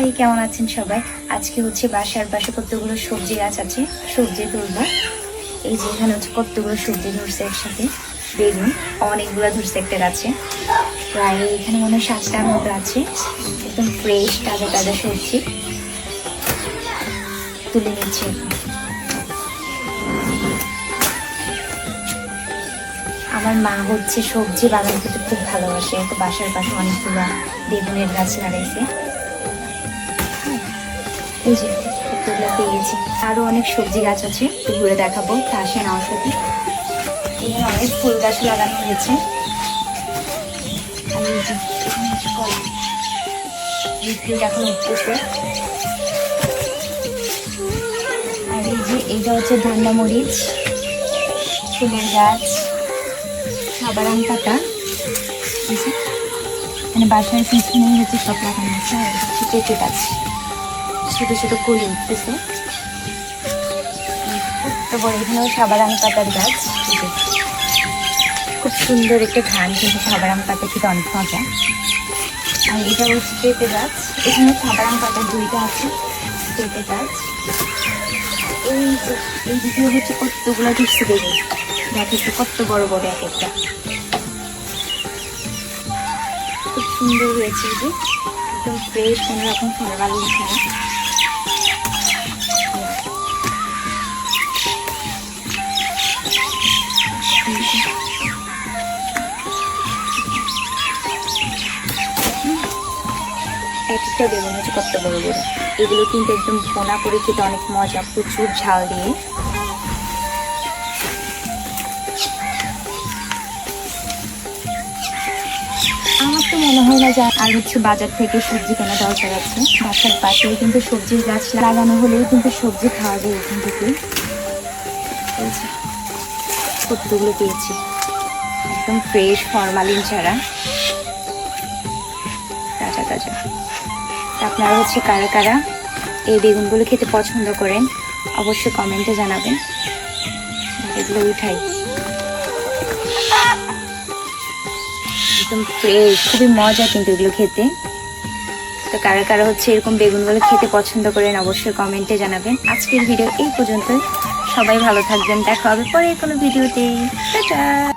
High, কেমন আছেন সবাই? আজকে হচ্ছে বাসার পাশে কতগুলো সবজি গাছ আছে, সবজি তুলবো। এই যে এখানে হচ্ছে কতগুলো সবজি ধরছে একসাথে। বেগুন অনেকগুলো ধরছে একটা গাছে, প্রায় এখানে মনে হয় 7টার মতো আছে। একদম ফ্রেশ তাজা তাজা সবজি তুলে নিচ্ছি এখন। আমার মা হচ্ছে সবজি বাগান করতে খুব ভালোবাসে, তো বাসার পাশে অনেকগুলো বেগুনের গাছ লাগাইছে। এই যে কতগুলো পেয়েছি, আরো অনেক সবজি গাছ আছে, ঘুরে দেখাবো। তা আসেন আমার সাথে। এখানে অনেক ফুল গাছ লাগানো হয়েছে। আর এই যে এখানে হচ্ছে কলা, এই ফুল এখন উঠতেছে। আর এই যে এইটা হচ্ছে ধান্না মরিচ, ফুলের গাছ, সাবারাম পাতা। মানে বাসার পিছনেই হচ্ছে সব লাগানো আছে। আর হচ্ছে পেঁপে গাছ, ছোট ছোট কলি উঠতেছে। তো বড় এখানেও সাবারাম পাতার গাছ। খুব সুন্দর একটা ঘ্রাণ, কিন্তু সাবারাম পাতা খেতে অনেক মজা। আর এটা হচ্ছে পেঁপে গাছ, এখানে সাবারাম পাতার দুইটা আছে। পেঁপে গাছ এই দিকে হচ্ছে কতগুলো ধরছে বেগুন, দেখো কত বড় বড় এক একটা, খুব সুন্দর হয়েছে। এই যে একদম ফ্রেশ, কোনো রকম ফলবালি ছাড়া। এক একটা বেগুন হচ্ছে কত বড় বড়। এগুলো কিন্তু একদম ভোনা করে খেতে অনেক মজা, প্রচুর ঝাল দিয়ে। আমার তো মনে হয় না যে আর হচ্ছে বাজার থেকে সবজি কেনা দরকার আছে। বাসার পাশেও কিন্তু সবজির গাছ লাগানো হলেও কিন্তু সবজি খাওয়া যায় এখান থেকে। কতগুলো পেয়েছি, একদম ফ্রেশ, ফরমালিন ছাড়া, তাজা তাজা। আপনারা হচ্ছে কারা কারা এই বেগুনগুলো খেতে পছন্দ করেন অবশ্যই কমেন্টে জানাবেন। এগুলো উঠাই, একদম ফ্রেশ, খুবই মজা কিন্তু এগুলো খেতে। তো কারা কারা হচ্ছে এরকম বেগুনগুলো খেতে পছন্দ করেন অবশ্যই কমেন্টে জানাবেন। আজকের ভিডিও এই পর্যন্তই। সবাই ভালো থাকবেন, দেখা হবে পরে কোনো ভিডিওতে। টাটা।